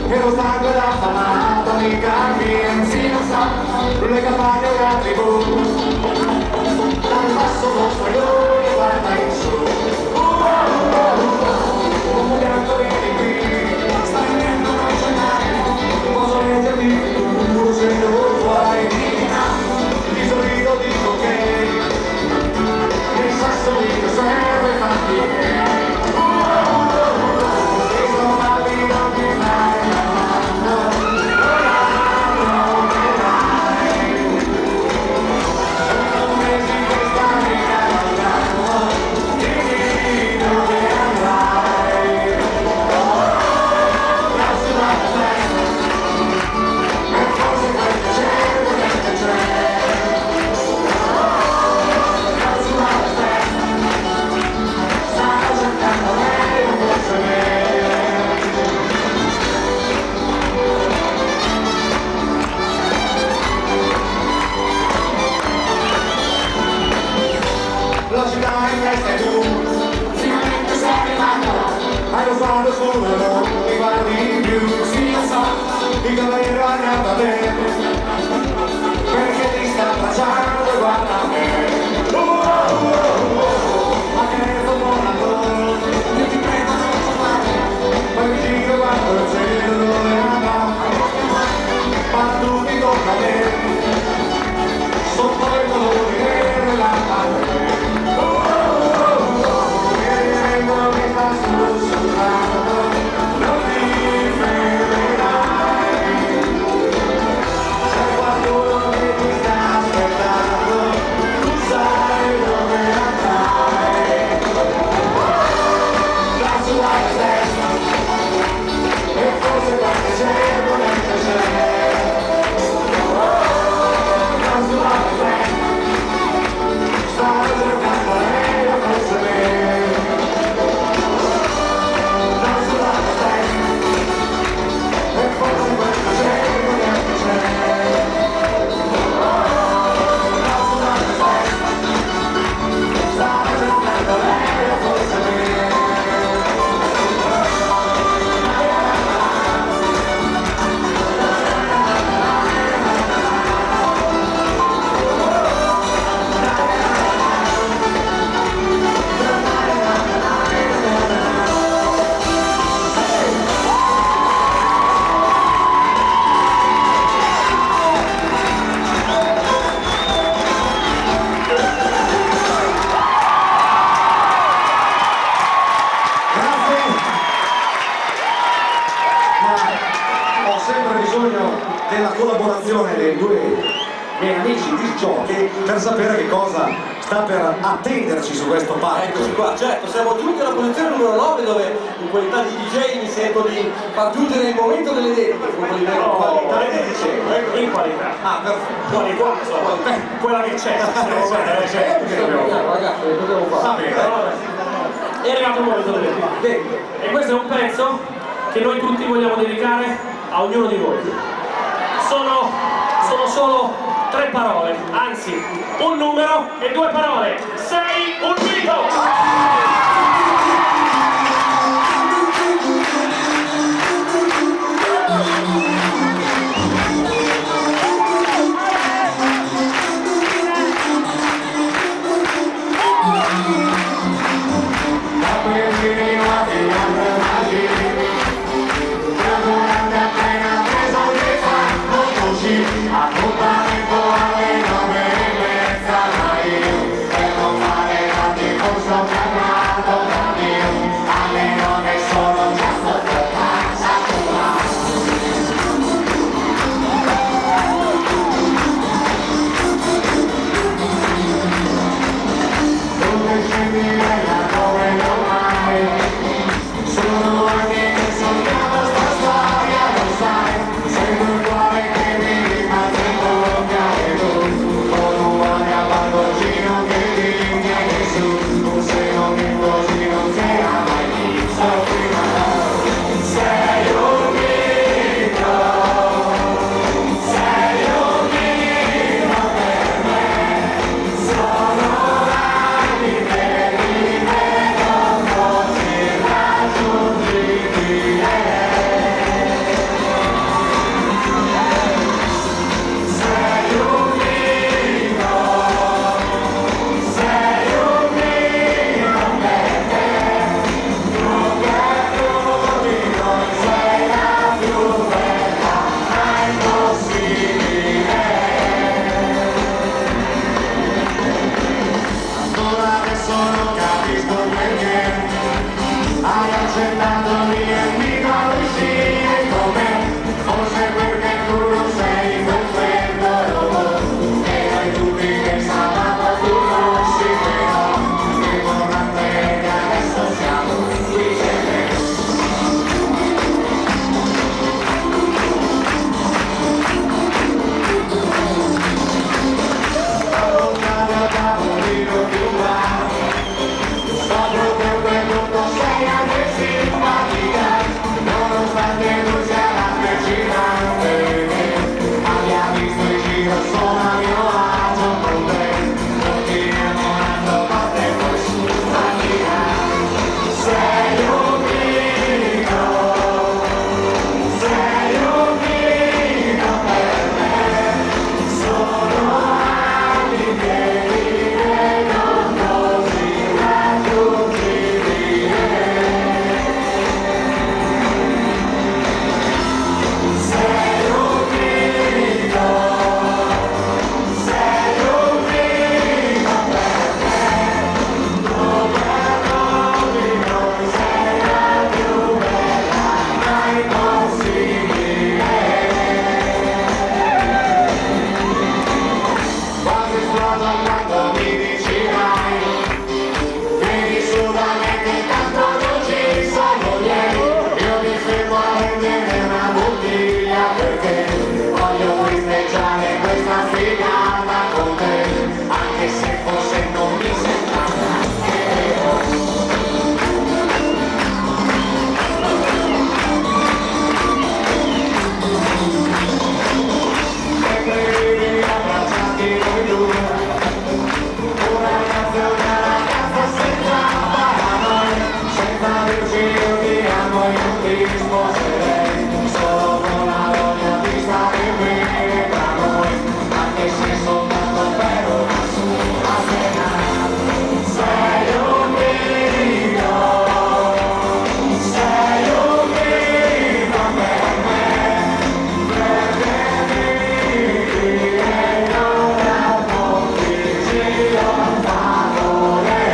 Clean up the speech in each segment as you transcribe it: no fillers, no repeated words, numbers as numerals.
e lo sangue l'ha affamato nei campi, si non sa, le campagne e la tribù, dal basso mostro lui guarda in su, uomo bianco vieni qui, stai venendo non c'è mai, posso leggermi, se non vuoi, ti sorrido dico che il sassolino serve farti la città in testa e tu finalmente sei arrivato, hai lo sguardo solo, non mi guardi più, sì lo so, il cavaliere è arrivato a te, perché ti sta abbracciando e guarda a me, ma che ne sto buonato, io ti prego non tornare, poi mi giro guardo il cielo dove andrà, ma tu mi tocca a me, sotto il colore nero e la pace. Ho sempre bisogno della collaborazione dei due miei amici di giochi per sapere che cosa sta per attenderci su questo palco. Eccoci qua, certo, siamo giunti alla posizione numero 9 dove in qualità di DJ mi sento di far giungere il momento delle dediche con quelli veri qualità. In qualità. Ah, perfetto. Qualità, quella che c'è. Ragazzi, che dobbiamo fare? È arrivato il momento delle dediche. E questo è un pezzo che noi tutti vogliamo dedicare a ognuno di voi. Sono solo 3 parole, anzi un numero e 2 parole. Sei un mito! Appuntamento alle 9:30 da io, per non fare tanti posso chiamare. che voglio festeggiare questa figata con te, anche se forse non mi sembra neanche vero. Sempre abbracciati noi due, una ragazza senza parole, senza dirci io ti amo e non ti sposerei, solo con la voglia di stare qui tra noi, anche se soltanto per una sola sera. Sei un mito per me, perché vivi e non racconti giro a favore.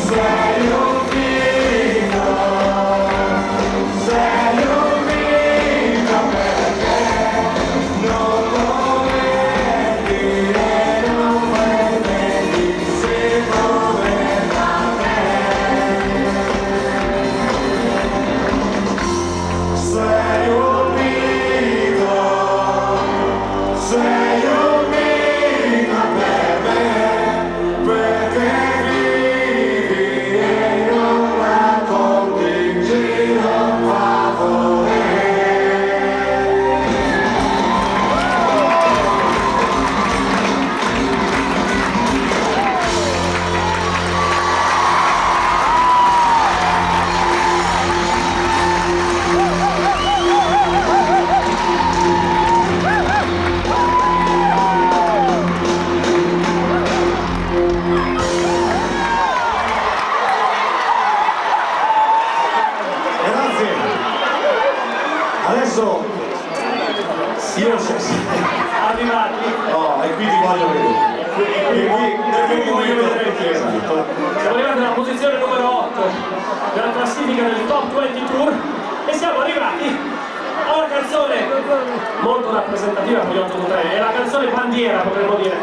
Sei un mito perché non lo vedi e non pretendi se muoverla a me. Sei un mito per me, perché vivi e non racconti in giro a favore. Grazie. Adesso io Arrivati. oh, e qui ti voglio vedere. E qui voglio vedere che esatto. Siamo arrivati alla posizione numero 8 della classifica del Top 20 Tour e siamo arrivati a una canzone molto rappresentativa per gli 883, è la canzone bandiera, potremmo dire,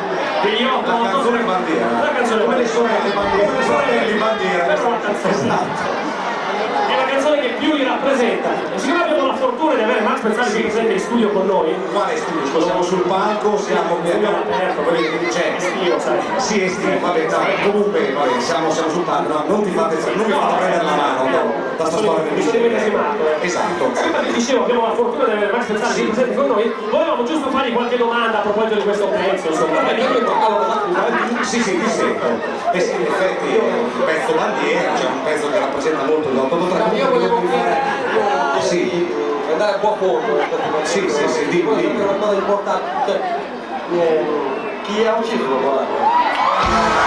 degli 8. La canzone bandiera. La canzone Quelle sono le bandiere, Quelle sono le bandiere. Questa è la canzone. Esatto. È la canzone che più li rappresenta. E siccome abbiamo la fortuna di avere Max Pezzali qui presente in studio con noi, Quale studio? Siamo sul palco, siamo aperto, c'è. estivo, sai. Sì, estivo, vabbè, dai, comunque vabbè, siamo sul palco, no, non mi fate prendere la mano, no, da sta storia Mi sono immedesimato. Esatto. Come ti dicevo, abbiamo la fortuna di avere Max Pezzali qui presente con noi. Volevamo giusto fargli qualche domanda a proposito di questo pezzo, insomma. Sì, ti sento. Eh sì, in effetti è un pezzo bandiera, cioè un pezzo che rappresenta molto l'883. Io volevo chiedere, Sì. andare un po' a fondo. Sì, dimmi. Una cosa importante, cioè, chi ha ucciso lo guarda?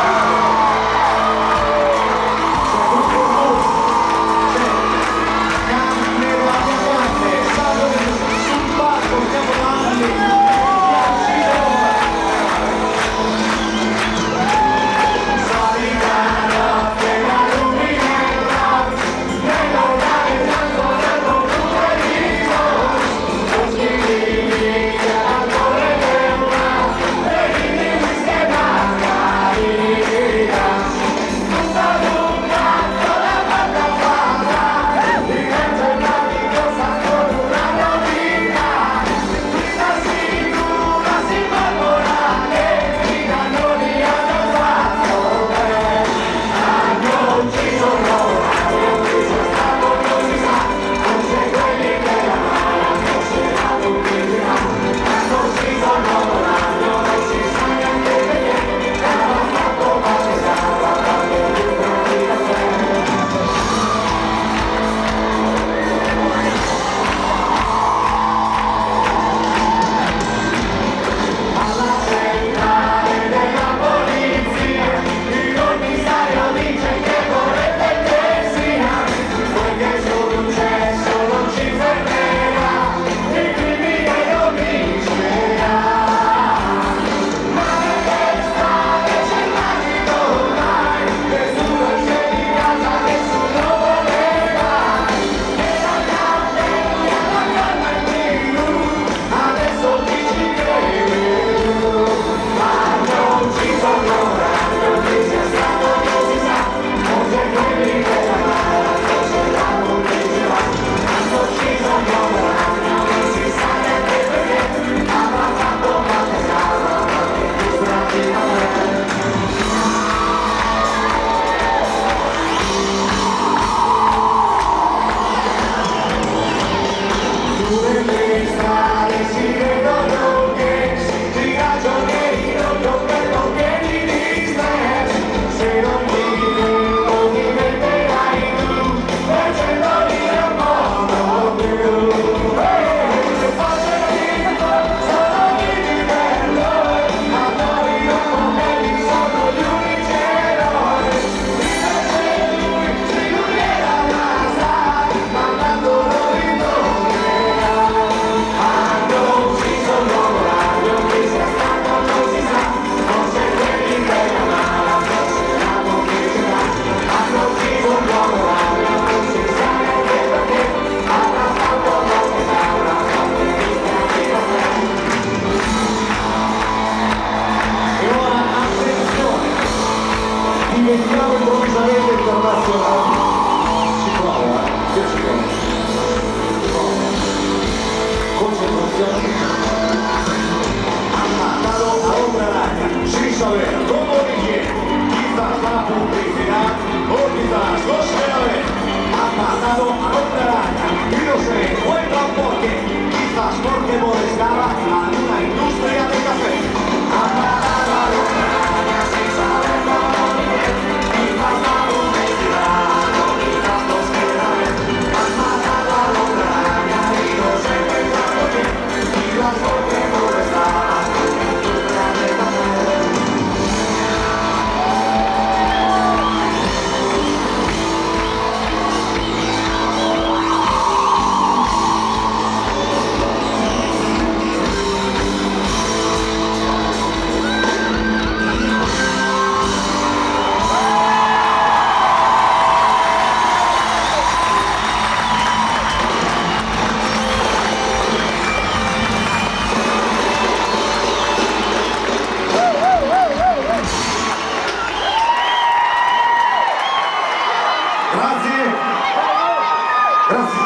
Grazie.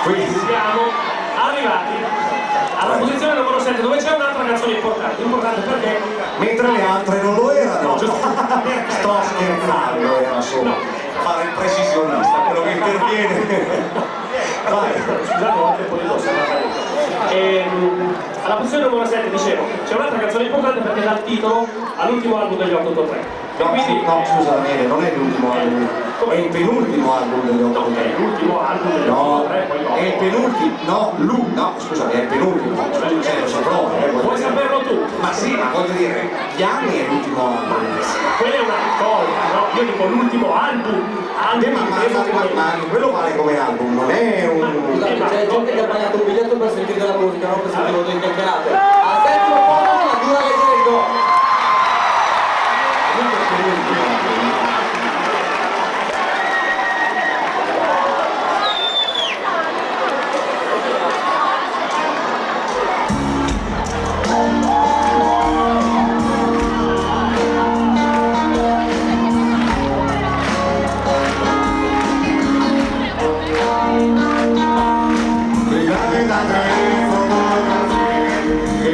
Quindi, Siamo arrivati alla posizione numero 7 dove c'è un'altra canzone importante perché mentre le altre non lo erano. No, giusto. Sto scherzando, era solo fare il precisionista, quello che interviene. Vai. Scusate, ho anche un po' di tosse, alla posizione numero 7 dicevo, c'è un'altra canzone importante perché dà il titolo all'ultimo album degli 883. No, no, scusa, Daniele, non è l'ultimo album, è il penultimo album degli No, 883. è l'ultimo album degli No, 883, poi dopo. è il penultimo, no, scusami, è il penultimo, cioè lo saprò, Vuoi voglio dire. saperlo tu? Ma sì, ma voglio dire, gli anni è l'ultimo album. Quella è una raccolta, no? Io dico l'ultimo album Ma quello vale come album, non è un... Scusate, c'è gente che ha pagato un biglietto per sentire la musica, non per sentire delle chiacchierate. Al settimo posto la dura legge del gol. Che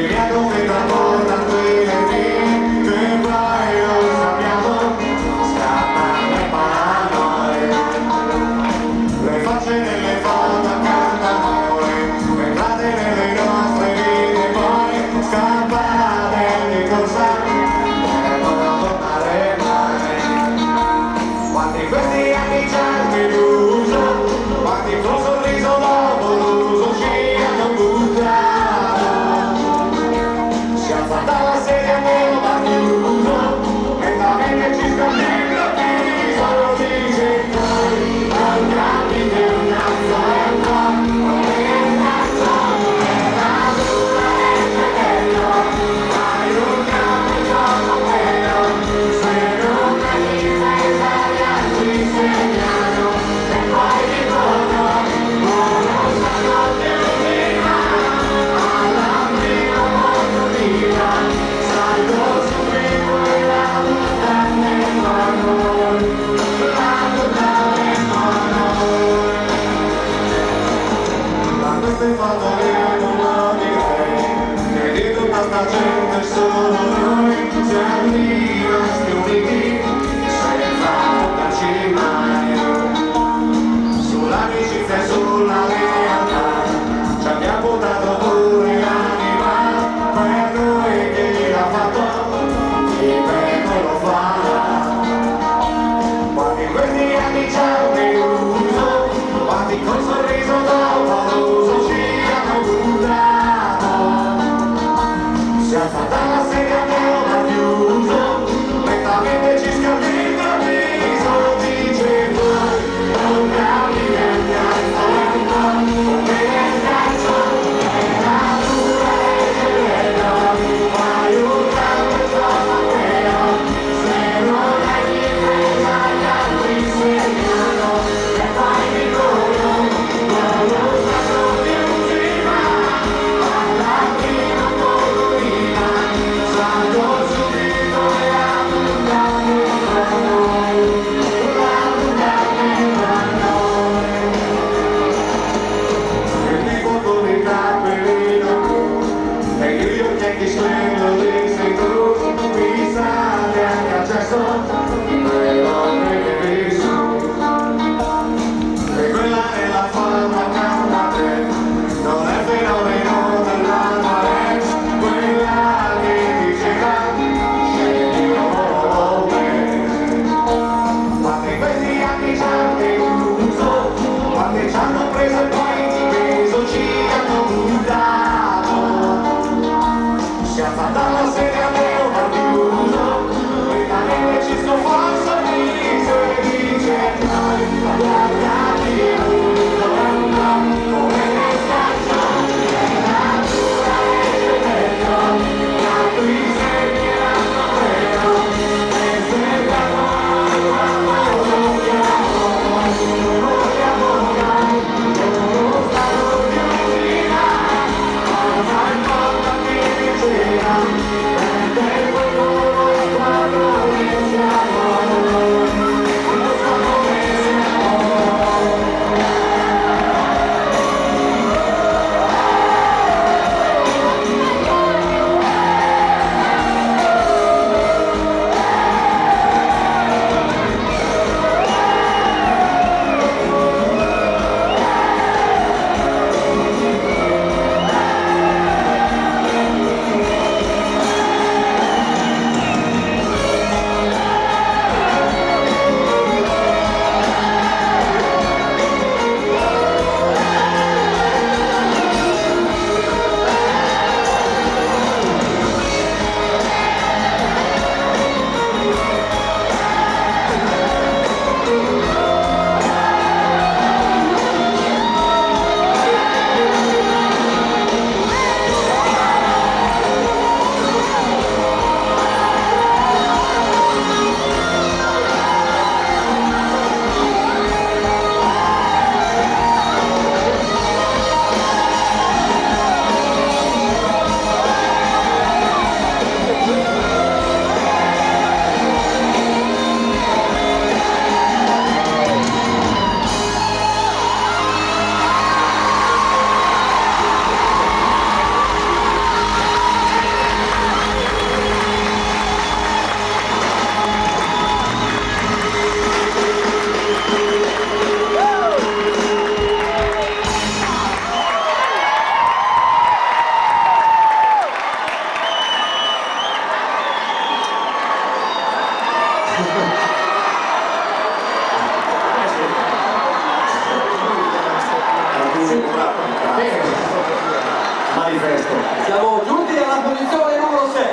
Manifesto. Siamo giunti alla posizione numero 6.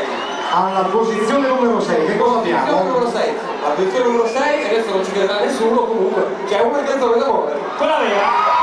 Alla posizione numero 6, che cosa Posizione abbiamo? numero 6. La posizione numero 6, adesso non ci crederà nessuno, comunque c'è una canzone d'amore. Quella vera.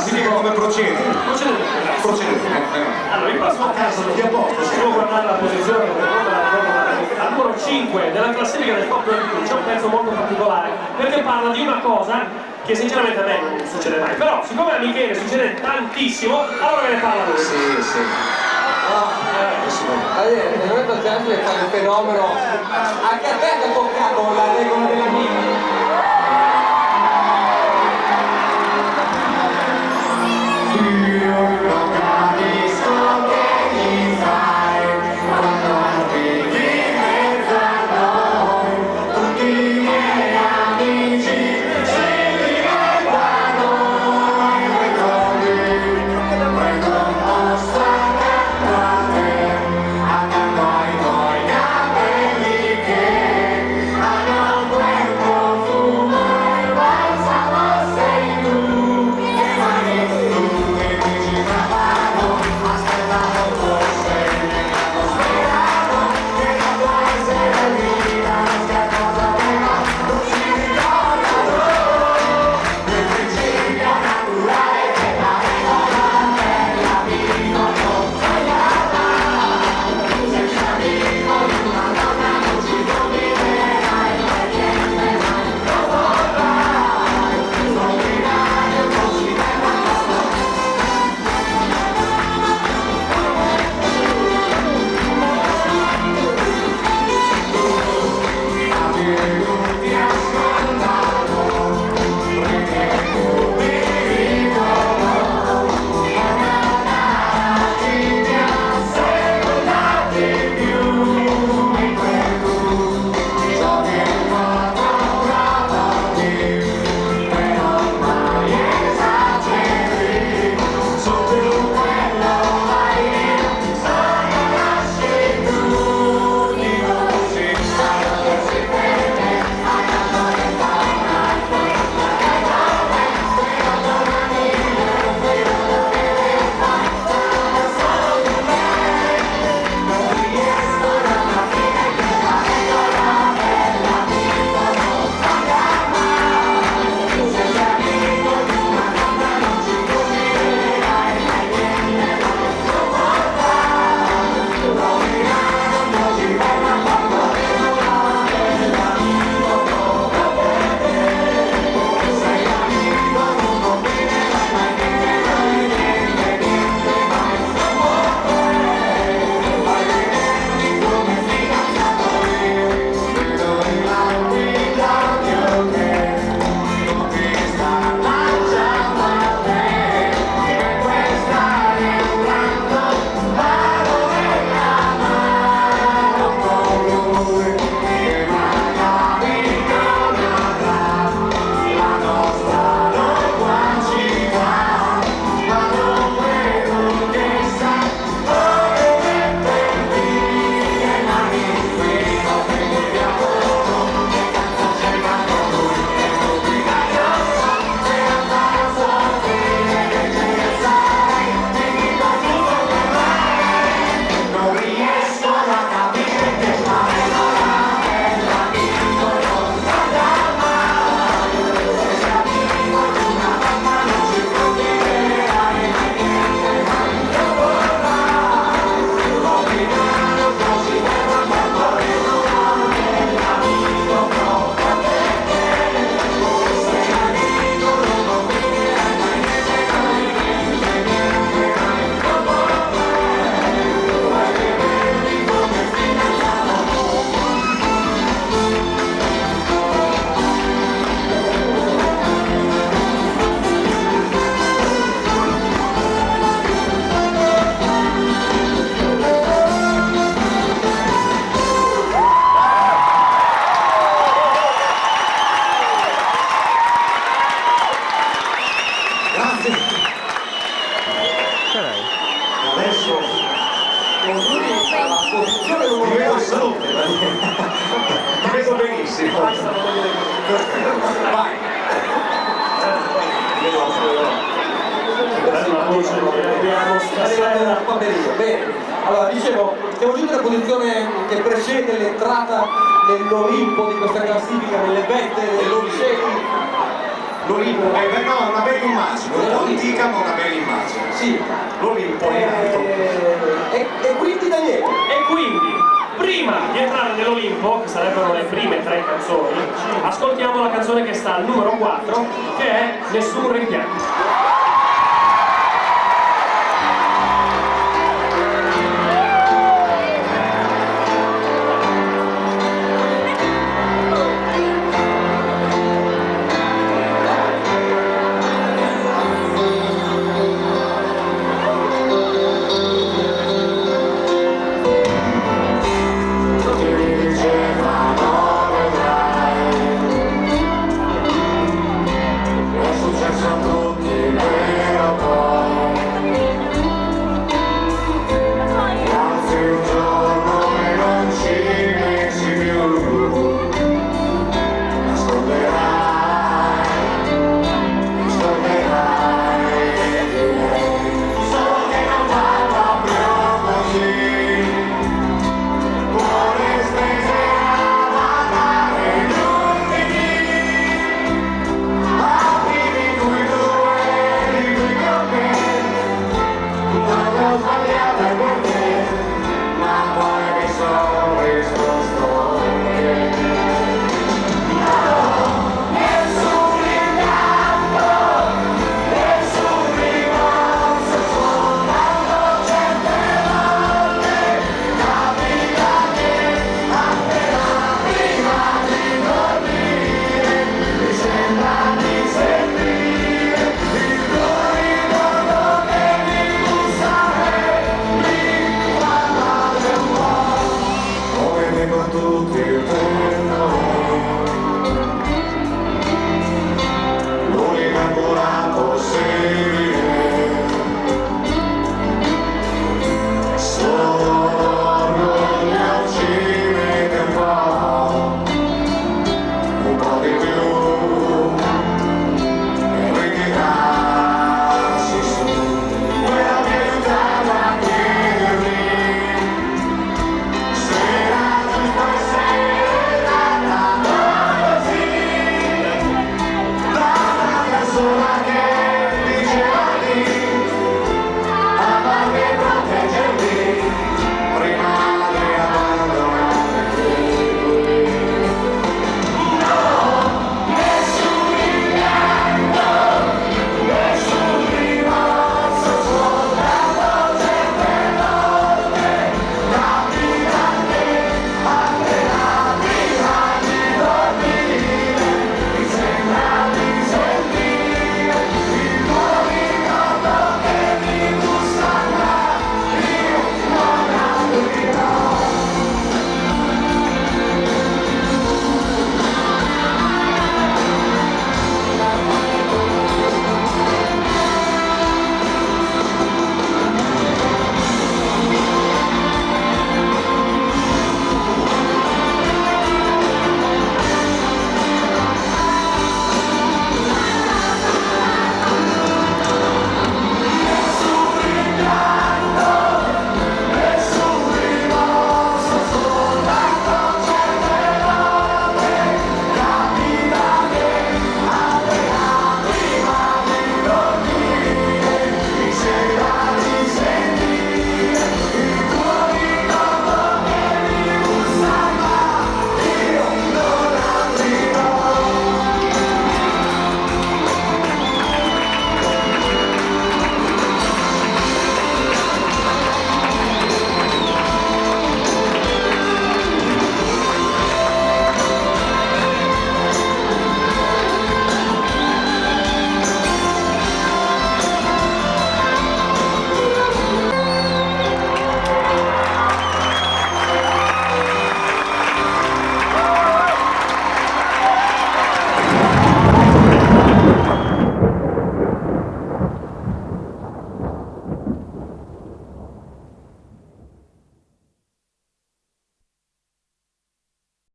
classifica come procede? Procede. Allora, in questo caso devo guardare la posizione perché non me la ricordo bene. Al numero 5 della classifica del top 22 c'è un pezzo molto particolare perché parla di una cosa che sinceramente a me non succede mai, però siccome a Michele succede tantissimo, allora me ne parla lui. Sì. Nel momento c'è anche fare il fenomeno, anche a te ti ha toccato la regola della mia. benissimo. Vai. Bene, allora dicevo, siamo giunti alla posizione che precede l'entrata nell'Olimpo di questa classifica, nelle vette dell'Olimpo. L'Olimpo, no, una bella immagine, un po' antica ma una bella immagine. Sì. L'Olimpo è alto. E quindi Daniele? E quindi, prima di entrare nell'Olimpo, che sarebbero le prime 3 canzoni, ascoltiamo la canzone che sta al numero 4, che è Nessun rimpianto.